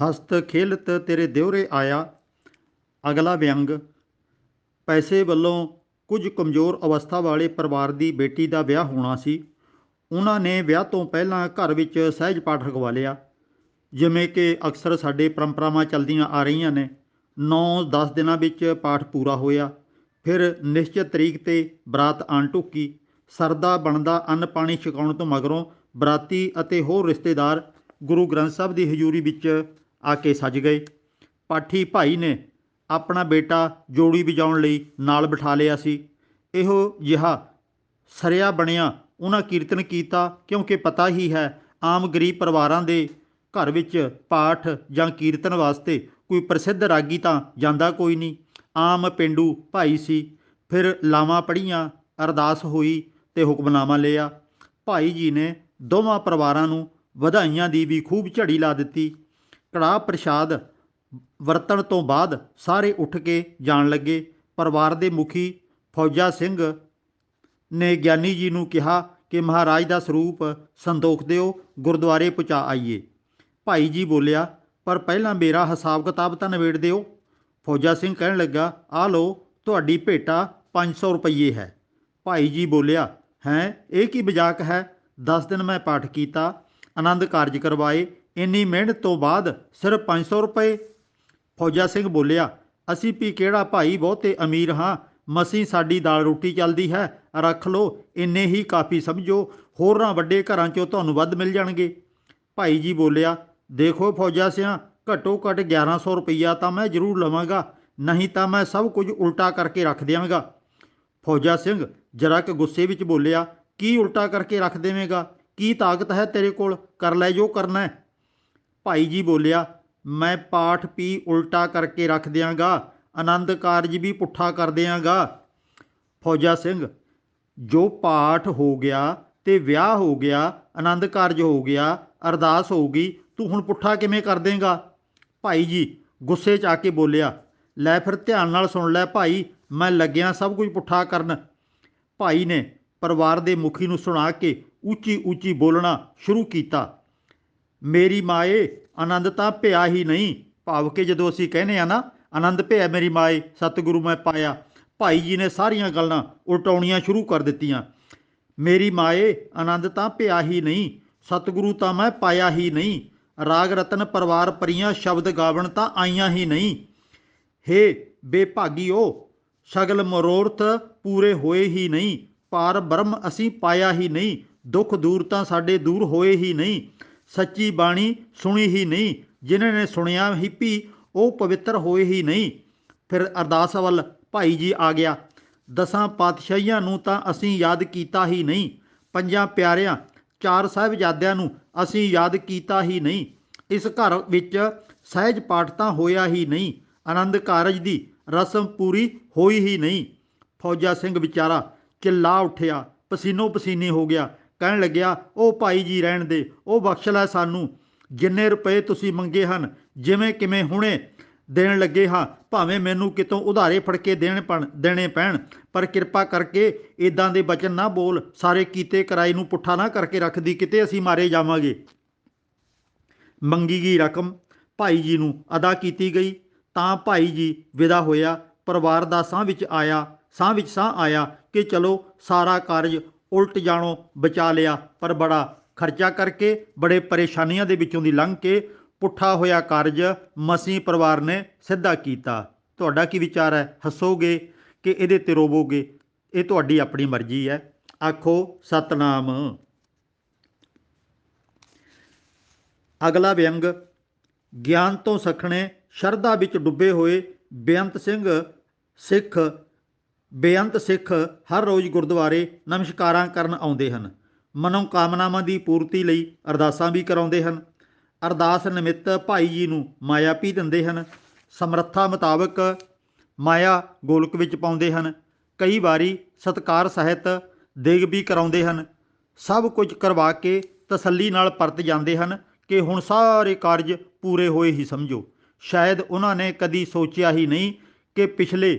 ਹਸਤ ਖੇਲਤ ਤੇਰੇ ਦਿਉਰੇ ਆਇਆ। ਅਗਲਾ ਵਿਅੰਗ। ਪੈਸੇ ਵੱਲੋਂ ਕੁਝ ਕਮਜ਼ੋਰ ਅਵਸਥਾ ਵਾਲੇ ਪਰਿਵਾਰ ਦੀ ਬੇਟੀ ਦਾ ਵਿਆਹ ਹੋਣਾ ਸੀ। ਉਹਨਾਂ ਨੇ ਵਿਆਹ ਤੋਂ ਪਹਿਲਾਂ ਘਰ ਵਿੱਚ ਸਹਿਜ ਪਾਠ ਰਖਵਾ ਲਿਆ, ਜਿਵੇਂ ਕਿ ਅਕਸਰ ਸਾਡੇ ਪਰੰਪਰਾਵਾਂ ਚੱਲਦੀਆਂ ਆ ਰਹੀਆਂ ਨੇ। 9-10 ਦਿਨਾਂ ਵਿੱਚ ਪਾਠ ਪੂਰਾ ਹੋਇਆ। ਫਿਰ ਨਿਸ਼ਚਿਤ ਤਰੀਕ 'ਤੇ ਬਰਾਤ ਆਣ ਢੁੱਕੀ। ਸਰਦਾ ਬਣਦਾ ਅੰਨ ਪਾਣੀ ਛਕਾਉਣ ਤੋਂ ਮਗਰੋਂ ਬਰਾਤੀ ਅਤੇ ਹੋਰ ਰਿਸ਼ਤੇਦਾਰ ਗੁਰੂ ਗ੍ਰੰਥ ਸਾਹਿਬ ਦੀ ਹਜ਼ੂਰੀ ਵਿੱਚ ਆ ਕੇ ਸੱਜ ਗਏ। ਪਾਠੀ ਭਾਈ ਨੇ ਆਪਣਾ ਬੇਟਾ ਜੋੜੀ ਵਜਾਉਣ ਲਈ ਨਾਲ ਬਿਠਾ ਲਿਆ ਸੀ। ਇਹੋ ਜਿਹਾ ਸਰਿਆ ਬਣਿਆ ਉਹਨਾਂ ਕੀਰਤਨ ਕੀਤਾ, ਕਿਉਂਕਿ ਪਤਾ ਹੀ ਹੈ ਆਮ ਗਰੀਬ ਪਰਿਵਾਰਾਂ ਦੇ ਘਰ ਵਿੱਚ ਪਾਠ ਜਾਂ ਕੀਰਤਨ ਵਾਸਤੇ ਕੋਈ ਪ੍ਰਸਿੱਧ ਰਾਗੀ ਤਾਂ ਜਾਂਦਾ ਕੋਈ ਨਹੀਂ, ਆਮ ਪੇਂਡੂ ਭਾਈ ਸੀ। ਫਿਰ ਲਾਵਾਂ ਪੜ੍ਹੀਆਂ, ਅਰਦਾਸ ਹੋਈ ਤੇ ਹੁਕਮਨਾਮਾ ਲਿਆ। ਭਾਈ ਜੀ ਨੇ ਦੋਵਾਂ ਪਰਿਵਾਰਾਂ ਨੂੰ ਵਧਾਈਆਂ ਦੀ ਵੀ ਖੂਬ ਝੜੀ ਲਾ ਦਿੱਤੀ। ਕੜਾਹ ਪ੍ਰਸ਼ਾਦ ਵਰਤਣ ਤੋਂ ਬਾਅਦ ਸਾਰੇ ਉੱਠ ਕੇ ਜਾਣ ਲੱਗੇ। ਪਰਿਵਾਰ ਦੇ ਮੁਖੀ ਫੌਜਾ ਸਿੰਘ ਨੇ ਗਿਆਨੀ ਜੀ ਨੂੰ ਕਿਹਾ ਕਿ ਮਹਾਰਾਜ ਦਾ ਸਰੂਪ ਸੰਦੋਖ ਦਿਓ, ਗੁਰਦੁਆਰੇ ਪਹੁੰਚਾ ਆਈਏ। ਭਾਈ ਜੀ ਬੋਲਿਆ, ਪਰ ਪਹਿਲਾਂ ਮੇਰਾ ਹਿਸਾਬ ਕਿਤਾਬ ਤਾਂ ਨਿਬੇੜ ਦਿਓ। ਫੌਜਾ ਸਿੰਘ ਕਹਿਣ ਲੱਗਾ, ਆਹ ਲਓ ਤੁਹਾਡੀ ਭੇਟਾ 500 ਰੁਪਈਏ ਹੈ। ਭਾਈ ਜੀ ਬੋਲਿਆ, ਹੈਂ ਇਹ ਕੀ ਮਜ਼ਾਕ ਹੈ? 10 ਦਿਨ ਮੈਂ ਪਾਠ ਕੀਤਾ, ਆਨੰਦ ਕਾਰਜ ਕਰਵਾਏ, ਇੰਨੀ ਮਿਹਨਤ ਤੋਂ ਬਾਅਦ ਸਿਰਫ 500 ਰੁਪਏ? ਫੌਜਾ ਸਿੰਘ ਬੋਲਿਆ, ਅਸੀਂ ਵੀ ਕਿਹੜਾ ਭਾਈ ਬਹੁਤੇ ਅਮੀਰ ਹਾਂ, ਮਸੀਂ ਸਾਡੀ ਦਾਲ ਰੋਟੀ ਚੱਲਦੀ ਹੈ, ਰੱਖ ਲਓ, ਇੰਨੇ ਹੀ ਕਾਫੀ ਸਮਝੋ, ਹੋਰਨਾਂ ਵੱਡੇ ਘਰਾਂ 'ਚੋਂ ਤੁਹਾਨੂੰ ਵੱਧ ਮਿਲ ਜਾਣਗੇ। ਭਾਈ ਜੀ ਬੋਲਿਆ, ਦੇਖੋ ਫੌਜਾ ਸਿਆਂ, ਘੱਟੋ ਘੱਟ 1100 ਰੁਪਈਆ ਤਾਂ ਮੈਂ ਜ਼ਰੂਰ ਲਵਾਂਗਾ, ਨਹੀਂ ਤਾਂ ਮੈਂ ਸਭ ਕੁਝ ਉਲਟਾ ਕਰਕੇ ਰੱਖ ਦਿਆਂਗਾ। ਫੌਜਾ ਸਿੰਘ ਜਰਾ ਕੁ ਗੁੱਸੇ ਵਿੱਚ ਬੋਲਿਆ, ਕੀ ਉਲਟਾ ਕਰਕੇ ਰੱਖ ਦੇਵੇਂਗਾ? ਕੀ ਤਾਕਤ ਹੈ ਤੇਰੇ ਕੋਲ? ਕਰ ਲੈ ਜੋ ਕਰਨਾ ਹੈ। ਭਾਈ ਜੀ ਬੋਲਿਆ, ਮੈਂ ਪਾਠ ਵੀ ਉਲਟਾ ਕਰਕੇ ਰੱਖ ਦਿਆਂਗਾ, ਆਨੰਦ ਕਾਰਜ ਵੀ ਪੁੱਠਾ ਕਰ ਦਿਆਂਗਾ। ਫੌਜਾ ਸਿੰਘ, ਜੋ ਪਾਠ ਹੋ ਗਿਆ ਤੇ ਵਿਆਹ ਹੋ ਗਿਆ, ਆਨੰਦ ਕਾਰਜ ਹੋ ਗਿਆ, ਅਰਦਾਸ ਹੋ ਗਈ, ਤੂੰ ਹੁਣ ਪੁੱਠਾ ਕਿਵੇਂ ਕਰ ਦੇਂਗਾ? ਭਾਈ ਜੀ ਗੁੱਸੇ 'ਚ ਆ ਕੇ ਬੋਲਿਆ, ਲੈ ਫਿਰ ਧਿਆਨ ਨਾਲ ਸੁਣ ਲੈ ਭਾਈ, ਮੈਂ ਲੱਗਿਆ ਸਭ ਕੁਝ ਪੁੱਠਾ ਕਰਨ। ਭਾਈ ਨੇ ਪਰਿਵਾਰ ਦੇ ਮੁਖੀ ਨੂੰ ਸੁਣਾ ਕੇ ਉੱਚੀ ਉੱਚੀ ਬੋਲਣਾ ਸ਼ੁਰੂ ਕੀਤਾ, ਮੇਰੀ ਮਾਏ ਆਨੰਦ ਤਾਂ ਭਿਆ ਹੀ ਨਹੀਂ। ਭਾਵ ਕਿ ਜਦੋਂ ਅਸੀਂ ਕਹਿੰਦੇ ਆ ਨਾ, ਆਨੰਦ ਭਿਆ ਮੇਰੀ ਮਾਏ, ਸਤਿਗੁਰੂ ਮੈਂ ਪਾਇਆ, ਭਾਈ ਜੀ ਨੇ ਸਾਰੀਆਂ ਗੱਲਾਂ ਉਲਟਾਉਣੀਆਂ ਸ਼ੁਰੂ ਕਰ ਦਿੱਤੀਆਂ। ਮੇਰੀ ਮਾਏ ਆਨੰਦ ਤਾਂ ਭਿਆ ਹੀ ਨਹੀਂ, ਸਤਿਗੁਰੂ ਤਾਂ ਮੈਂ ਪਾਇਆ ਹੀ ਨਹੀਂ, ਰਾਗ ਰਤਨ ਪਰਿਵਾਰ ਪਰੀਆਂ ਸ਼ਬਦ ਗਾਵਣ ਤਾਂ ਆਈਆਂ ਹੀ ਨਹੀਂ। ਹੇ ਬੇਭਾਗੀਓ, ਸਗਲ ਮਨੋਰਥ ਪੂਰੇ ਹੋਏ ਹੀ ਨਹੀਂ, ਪਾਰ ਬ੍ਰਹਮ ਅਸੀਂ ਪਾਇਆ ਹੀ ਨਹੀਂ, ਦੁੱਖ ਦੂਰ ਤਾਂ ਸਾਡੇ ਦੂਰ ਹੋਏ ਹੀ ਨਹੀਂ, ਸੱਚੀ ਬਾਣੀ ਸੁਣੀ ਹੀ ਨਹੀਂ, ਜਿਨ੍ਹਾਂ ਨੇ ਸੁਣਿਆ ਹੀ ਵੀ ਉਹ ਪਵਿੱਤਰ ਹੋਏ ਹੀ ਨਹੀਂ। ਫਿਰ ਅਰਦਾਸ ਵੱਲ ਭਾਈ ਜੀ ਆ ਗਿਆ, 10 ਪਾਤਸ਼ਾਹੀਆਂ ਨੂੰ ਤਾਂ ਅਸੀਂ ਯਾਦ ਕੀਤਾ ਹੀ ਨਹੀਂ, 5 ਪਿਆਰਿਆਂ 4 ਸਾਹਿਬਜ਼ਾਦਿਆਂ ਨੂੰ ਅਸੀਂ ਯਾਦ ਕੀਤਾ ਹੀ ਨਹੀਂ, ਇਸ ਘਰ ਵਿੱਚ ਸਹਿਜ ਪਾਠ ਤਾਂ ਹੋਇਆ ਹੀ ਨਹੀਂ, ਆਨੰਦ ਕਾਰਜ ਦੀ ਰਸਮ ਪੂਰੀ ਹੋਈ ਹੀ ਨਹੀਂ। ਫੌਜਾ ਸਿੰਘ ਵਿਚਾਰਾ ਚਿੱਲਾ ਉੱਠਿਆ, ਪਸੀਨੋ ਪਸੀਨੀ ਹੋ ਗਿਆ, ਕਹਿਣ ਲੱਗਿਆ, ਉਹ ਭਾਈ ਜੀ ਰਹਿਣ ਦੇ, ਉਹ ਬਖਸ਼ ਲੈ ਸਾਨੂੰ, ਜਿੰਨੇ ਰੁਪਏ ਤੁਸੀਂ ਮੰਗੇ ਹਨ, ਜਿਵੇਂ ਕਿਵੇਂ ਹੁਣੇ ਦੇਣ ਲੱਗੇ ਹਾਂ, ਭਾਵੇਂ ਮੈਨੂੰ ਕਿਤੋਂ ਉਧਾਰੇ ਫੜ ਕੇ ਦੇਣੇ ਪੈਣ, ਪਰ ਕਿਰਪਾ ਕਰਕੇ ਇੱਦਾਂ ਦੇ ਬਚਨ ਨਾ ਬੋਲ, ਸਾਰੇ ਕੀਤੇ ਕਰਾਈ ਨੂੰ ਪੁੱਠਾ ਨਾ ਕਰਕੇ ਰੱਖਦੀ, ਕਿਤੇ ਅਸੀਂ ਮਾਰੇ ਜਾਵਾਂਗੇ। ਮੰਗੀ ਗਈ ਰਕਮ ਭਾਈ ਜੀ ਨੂੰ ਅਦਾ ਕੀਤੀ ਗਈ ਤਾਂ ਭਾਈ ਜੀ ਵਿਦਾ ਹੋਇਆ। ਪਰਿਵਾਰ ਦਾ ਸਾਹ ਵਿੱਚ ਸਾਹ ਆਇਆ ਕਿ ਚਲੋ ਸਾਰਾ ਕਾਰਜ ਉਲਟ ਜਾਣੋਂ ਬਚਾ ਲਿਆ, ਪਰ ਬੜਾ ਖਰਚਾ ਕਰਕੇ, ਬੜੇ ਪਰੇਸ਼ਾਨੀਆਂ ਦੇ ਵਿੱਚੋਂ ਦੀ ਲੰਘ ਕੇ ਪੁੱਠਾ ਹੋਇਆ ਕਾਰਜ ਮਸੀਂ ਪਰਿਵਾਰ ਨੇ ਸਿੱਧਾ ਕੀਤਾ। ਤੁਹਾਡਾ ਕੀ ਵਿਚਾਰ ਹੈ? ਹੱਸੋਗੇ ਕਿ ਇਹਦੇ 'ਤੇ ਰੋਵੋਗੇ? ਇਹ ਤੁਹਾਡੀ ਆਪਣੀ ਮਰਜ਼ੀ ਹੈ। ਆਖੋ ਸਤਨਾਮ। ਅਗਲਾ ਵਿਅੰਗ। ਗਿਆਨ ਤੋਂ ਸਖਣੇ ਸ਼ਰਧਾ ਵਿੱਚ ਡੁੱਬੇ ਹੋਏ ਬੇਅੰਤ ਸਿੱਖ ਹਰ ਰੋਜ਼ ਗੁਰਦੁਆਰੇ ਨਮਸਕਾਰਾਂ ਕਰਨ ਆਉਂਦੇ ਹਨ। ਮਨੋਕਾਮਨਾਵਾਂ ਦੀ ਪੂਰਤੀ ਲਈ ਅਰਦਾਸਾਂ ਵੀ ਕਰਾਉਂਦੇ ਹਨ। ਅਰਦਾਸ ਨਿਮਿਤ ਭਾਈ ਜੀ ਨੂੰ ਮਾਇਆ ਵੀ ਦਿੰਦੇ ਹਨ। ਸਮਰੱਥਾ ਮੁਤਾਬਕ ਮਾਇਆ ਗੋਲਕ ਵਿੱਚ ਪਾਉਂਦੇ ਹਨ। ਕਈ ਵਾਰੀ ਸਤਿਕਾਰ ਸਹਿਤ ਦੇਗ ਵੀ ਕਰਾਉਂਦੇ ਹਨ। ਸਭ ਕੁਝ ਕਰਵਾ ਕੇ ਤਸੱਲੀ ਨਾਲ ਪਰਤ ਜਾਂਦੇ ਹਨ ਕਿ ਹੁਣ ਸਾਰੇ ਕਾਰਜ ਪੂਰੇ ਹੋਏ ਹੀ ਸਮਝੋ। ਸ਼ਾਇਦ ਉਹਨਾਂ ਨੇ ਕਦੀ ਸੋਚਿਆ ਹੀ ਨਹੀਂ ਕਿ ਪਿਛਲੇ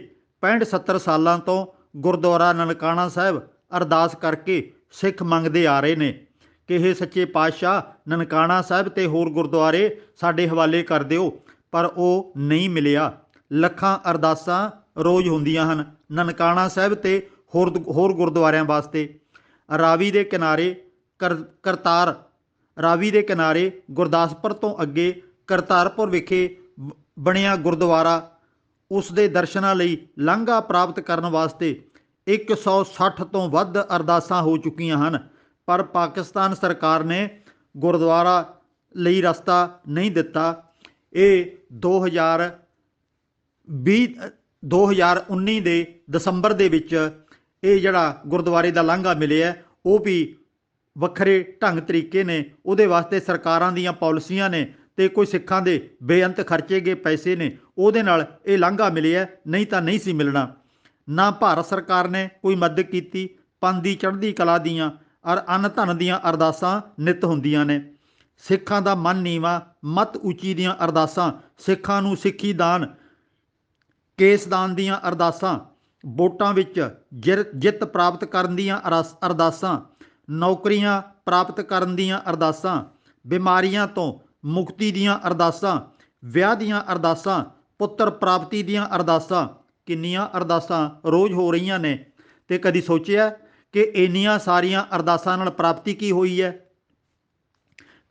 65-70 ਸਾਲਾਂ ਤੋਂ ਗੁਰਦੁਆਰਾ ਨਨਕਾਣਾ ਸਾਹਿਬ ਅਰਦਾਸ ਕਰਕੇ ਸਿੱਖ ਮੰਗਦੇ ਆ ਰਹੇ ਨੇ ਕਿ ਇਹ ਸੱਚੇ ਪਾਤਸ਼ਾਹ ਨਨਕਾਣਾ ਸਾਹਿਬ ਤੇ ਹੋਰ ਗੁਰਦੁਆਰੇ ਸਾਡੇ ਹਵਾਲੇ ਕਰ ਦਿਓ, ਪਰ ਉਹ ਨਹੀਂ ਮਿਲਿਆ। ਲੱਖਾਂ ਅਰਦਾਸਾਂ ਰੋਜ਼ ਹੁੰਦੀਆਂ ਹਨ ਨਨਕਾਣਾ ਸਾਹਿਬ ਤੇ ਹੋਰ ਗੁਰਦੁਆਰਿਆਂ ਵਾਸਤੇ। ਰਾਵੀ ਦੇ ਕਿਨਾਰੇ ਕਰਤਾਰ ਰਾਵੀ ਦੇ ਕਿਨਾਰੇ ਗੁਰਦਾਸਪੁਰ ਤੋਂ ਅੱਗੇ ਕਰਤਾਰਪੁਰ ਵਿਖੇ ਬਣਿਆ ਗੁਰਦੁਆਰਾ, ਉਸ ਦੇ ਦਰਸ਼ਨਾਂ ਲਈ ਲਾਂਘਾ ਪ੍ਰਾਪਤ ਕਰਨ ਵਾਸਤੇ 160 ਤੋਂ ਵੱਧ ਅਰਦਾਸਾਂ ਹੋ ਚੁੱਕੀਆਂ ਹਨ, ਪਰ ਪਾਕਿਸਤਾਨ ਸਰਕਾਰ ਨੇ ਗੁਰਦੁਆਰਾ ਲਈ ਰਸਤਾ ਨਹੀਂ ਦਿੱਤਾ। ਇਹ 2019 ਦੇ ਦਸੰਬਰ ਦੇ ਵਿੱਚ ਇਹ ਜਿਹੜਾ ਗੁਰਦੁਆਰੇ ਦਾ ਲਾਂਘਾ ਮਿਲਿਆ, ਉਹ ਵੀ ਵੱਖਰੇ ਢੰਗ ਤਰੀਕੇ ਨੇ। ਉਹਦੇ ਵਾਸਤੇ ਸਰਕਾਰਾਂ ਦੀਆਂ ਪਾਲਿਸੀਆਂ ਨੇ ਤੇ ਕੋਈ ਸਿੱਖਾਂ ਦੇ ਬੇਅੰਤ ਖਰਚੇ ਗਏ ਪੈਸੇ ਨੇ, ਉਹਦੇ ਨਾਲ ਇਹ ਲਾਂਘਾ ਮਿਲਿਆ, ਨਹੀਂ ਤਾਂ ਨਹੀਂ ਸੀ ਮਿਲਣਾ। ਨਾ ਭਾਰਤ ਸਰਕਾਰ ਨੇ ਕੋਈ ਮਦਦ ਕੀਤੀ। ਪੰਥ ਦੀ ਚੜ੍ਹਦੀ ਕਲਾ ਦੀਆਂ ਔਰ ਅੰਨ ਧਨ ਦੀਆਂ ਅਰਦਾਸਾਂ ਨਿੱਤ ਹੁੰਦੀਆਂ ਨੇ। ਸਿੱਖਾਂ ਦਾ ਮਨ ਨੀਵਾਂ, ਮਤ ਉੱਚੀ ਦੀਆਂ ਅਰਦਾਸਾਂ, ਸਿੱਖਾਂ ਨੂੰ ਸਿੱਖੀ ਦਾਨ, ਕੇਸ ਦਾਨ ਦੀਆਂ ਅਰਦਾਸਾਂ, ਵੋਟਾਂ ਵਿੱਚ ਜਿੱਤ ਪ੍ਰਾਪਤ ਕਰਨ ਦੀਆਂ ਅਰਦਾਸਾਂ, ਨੌਕਰੀਆਂ ਪ੍ਰਾਪਤ ਕਰਨ ਦੀਆਂ ਅਰਦਾਸਾਂ, ਬਿਮਾਰੀਆਂ ਤੋਂ ਮੁਕਤੀ ਦੀਆਂ ਅਰਦਾਸਾਂ, ਵਿਆਹ ਦੀਆਂ ਅਰਦਾਸਾਂ, ਪੁੱਤਰ ਪ੍ਰਾਪਤੀ ਦੀਆਂ ਅਰਦਾਸਾਂ, ਕਿੰਨੀਆਂ ਅਰਦਾਸਾਂ ਰੋਜ਼ ਹੋ ਰਹੀਆਂ ਨੇ। ਤੇ ਕਦੀ ਸੋਚਿਆ ਕਿ ਇੰਨੀਆਂ ਸਾਰੀਆਂ ਅਰਦਾਸਾਂ ਨਾਲ ਪ੍ਰਾਪਤੀ ਕੀ ਹੋਈ ਹੈ?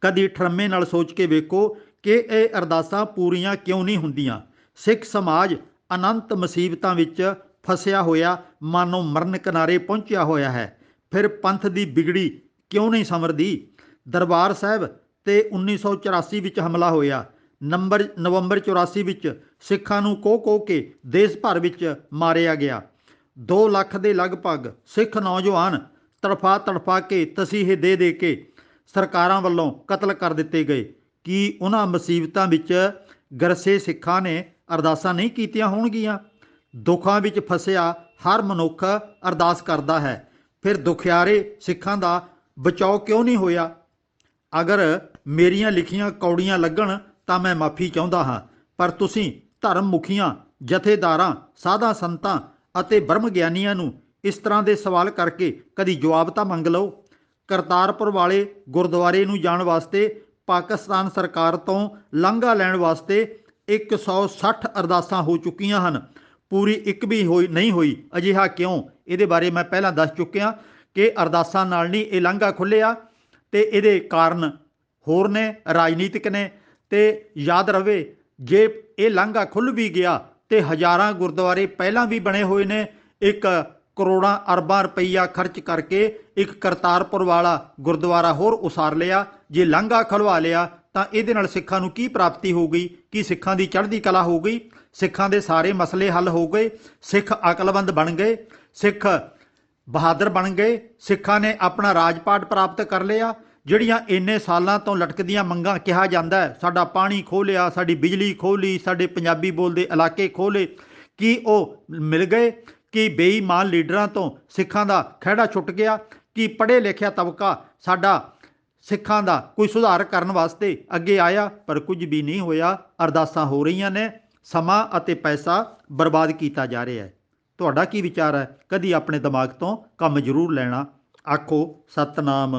ਕਦੀ ਠਰਮੇ ਨਾਲ ਸੋਚ ਕੇ ਵੇਖੋ ਕਿ ਇਹ ਅਰਦਾਸਾਂ ਪੂਰੀਆਂ ਕਿਉਂ ਨਹੀਂ ਹੁੰਦੀਆਂ। ਸਿੱਖ ਸਮਾਜ ਅਨੰਤ ਮੁਸੀਬਤਾਂ ਵਿੱਚ ਫਸਿਆ ਹੋਇਆ, ਮਾਨੋ ਮਰਨ ਕਿਨਾਰੇ ਪਹੁੰਚਿਆ ਹੋਇਆ ਹੈ। ਫਿਰ ਪੰਥ ਦੀ ਬਿਗੜੀ ਕਿਉਂ ਨਹੀਂ ਸੰਵਰਦੀ? ਦਰਬਾਰ ਸਾਹਿਬ ਤੇ 1984 ਵਿੱਚ ਹਮਲਾ ਹੋਇਆ। ਨਵੰਬਰ 84 ਵਿੱਚ ਸਿੱਖਾਂ ਨੂੰ ਕੋਹ ਕੇ ਦੇਸ਼ ਭਰ ਵਿੱਚ ਮਾਰਿਆ ਗਿਆ। 2 ਲੱਖ ਦੇ ਲਗਭਗ ਸਿੱਖ ਨੌਜਵਾਨ ਤੜਫਾ ਕੇ ਤਸੀਹੇ ਦੇ ਕੇ ਸਰਕਾਰਾਂ ਵੱਲੋਂ ਕਤਲ ਕਰ ਦਿੱਤੇ ਗਏ। ਕੀ ਉਹਨਾਂ ਮੁਸੀਬਤਾਂ ਵਿੱਚ ਗਰਸੇ ਸਿੱਖਾਂ ਨੇ ਅਰਦਾਸਾਂ ਨਹੀਂ ਕੀਤੀਆਂ ਹੋਣਗੀਆਂ? ਦੁੱਖਾਂ ਵਿੱਚ ਫਸਿਆ ਹਰ ਮਨੁੱਖ ਅਰਦਾਸ ਕਰਦਾ ਹੈ। ਫਿਰ ਦੁਖਿਆਰੇ ਸਿੱਖਾਂ ਦਾ ਬਚਾਓ ਕਿਉਂ ਨਹੀਂ ਹੋਇਆ? ਅਗਰ ਮੇਰੀਆਂ ਲਿਖੀਆਂ ਕੌੜੀਆਂ ਲੱਗਣ ਤਾਂ ਮੈਂ ਮਾਫੀ ਚਾਹੁੰਦਾ ਹਾਂ, ਪਰ ਤੁਸੀਂ ਧਰਮ ਮੁਖੀਆਂ, ਜਥੇਦਾਰਾਂ, ਸਾਧਾਂ ਸੰਤਾਂ ਅਤੇ ਬ੍ਰਹਮ ਗਿਆਨੀਆਂ ਨੂੰ ਇਸ ਤਰ੍ਹਾਂ ਦੇ ਸਵਾਲ ਕਰਕੇ ਕਦੀ ਜਵਾਬ ਤਾਂ ਮੰਗ ਲਓ। ਕਰਤਾਰਪੁਰ ਵਾਲੇ ਗੁਰਦੁਆਰੇ ਨੂੰ ਜਾਣ ਵਾਸਤੇ ਪਾਕਿਸਤਾਨ ਸਰਕਾਰ ਤੋਂ ਲਾਂਘਾ ਲੈਣ ਵਾਸਤੇ 160 ਅਰਦਾਸਾਂ ਹੋ ਚੁੱਕੀਆਂ ਹਨ, ਪੂਰੀ ਇੱਕ ਵੀ ਨਹੀਂ ਹੋਈ। ਅਜਿਹਾ ਕਿਉਂ? ਇਹਦੇ ਬਾਰੇ ਮੈਂ ਪਹਿਲਾਂ ਦੱਸ ਚੁੱਕਿਆ ਕਿ ਅਰਦਾਸਾਂ ਨਾਲ ਨਹੀਂ ਇਹ ਲਾਂਘਾ ਖੁੱਲ੍ਹਿਆ, ਤੇ ਇਹਦੇ ਕਾਰਨ ਹੋਰ ਨੇ, ਰਾਜਨੀਤਿਕ ਨੇ। ਤੇ ਯਾਦ ਰਵੇ, ਜੇ ਇਹ ਲਾਂਘਾ ਖੁੱਲ੍ਹ ਵੀ ਗਿਆ ਤੇ ਹਜ਼ਾਰਾਂ ਗੁਰਦੁਆਰੇ ਪਹਿਲਾਂ ਵੀ ਬਣੇ ਹੋਏ ਨੇ। ਇੱਕ ਕਰੋੜਾਂ ਅਰਬਾਂ ਰੁਪਈਆ ਖਰਚ ਕਰਕੇ ਇੱਕ ਕਰਤਾਰਪੁਰ ਵਾਲਾ ਗੁਰਦੁਆਰਾ ਹੋਰ ਉਸਾਰ ਲਿਆ। ਜੇ ਲਾਂਘਾ ਖੁਲਵਾ ਲਿਆ ਤਾਂ ਇਹਦੇ ਨਾਲ ਸਿੱਖਾਂ ਨੂੰ ਕੀ ਪ੍ਰਾਪਤੀ ਹੋ ਗਈ? ਕੀ ਸਿੱਖਾਂ ਦੀ ਚੜ੍ਹਦੀ ਕਲਾ ਹੋ ਗਈ? ਸਿੱਖਾਂ ਦੇ ਸਾਰੇ ਮਸਲੇ ਹੱਲ ਹੋ ਗਏ? ਸਿੱਖ ਅਕਲਮੰਦ ਬਣ ਗਏ? ਸਿੱਖ ਬਹਾਦਰ ਬਣ ਗਏ? ਸਿੱਖਾਂ ਨੇ ਆਪਣਾ ਰਾਜਪਾਟ ਪ੍ਰਾਪਤ ਕਰ ਲਿਆ? ਜਿਹੜੀਆਂ ਇੰਨੇ ਸਾਲਾਂ ਤੋਂ ਲਟਕਦੀਆਂ ਮੰਗਾਂ, ਕਿਹਾ ਜਾਂਦਾ ਹੈ ਸਾਡਾ ਪਾਣੀ ਖੋਹ ਲਿਆ, ਸਾਡੀ ਬਿਜਲੀ ਖੋਹ ਲਈ, ਸਾਡੇ ਪੰਜਾਬੀ ਬੋਲਦੇ ਇਲਾਕੇ ਖੋਹ ਲਏ, ਕੀ ਉਹ ਮਿਲ ਗਏ? ਕੀ ਬੇਈਮਾਨ ਲੀਡਰਾਂ ਤੋਂ ਸਿੱਖਾਂ ਦਾ ਖਹਿੜਾ ਛੁੱਟ ਗਿਆ? ਕੀ ਪੜ੍ਹੇ ਲਿਖਿਆ ਤਬਕਾ ਸਾਡਾ ਸਿੱਖਾਂ ਦਾ ਕੋਈ ਸੁਧਾਰ ਕਰਨ ਵਾਸਤੇ ਅੱਗੇ ਆਇਆ? ਪਰ ਕੁਝ ਵੀ ਨਹੀਂ ਹੋਇਆ। ਅਰਦਾਸਾਂ ਹੋ ਰਹੀਆਂ ਨੇ, ਸਮਾਂ ਅਤੇ ਪੈਸਾ ਬਰਬਾਦ ਕੀਤਾ ਜਾ ਰਿਹਾ ਹੈ। ਤੁਹਾਡਾ ਕੀ ਵਿਚਾਰ ਹੈ? ਕਦੀ ਆਪਣੇ ਦਿਮਾਗ ਤੋਂ ਕੰਮ ਜ਼ਰੂਰ ਲੈਣਾ। ਆਖੋ ਸਤਨਾਮ।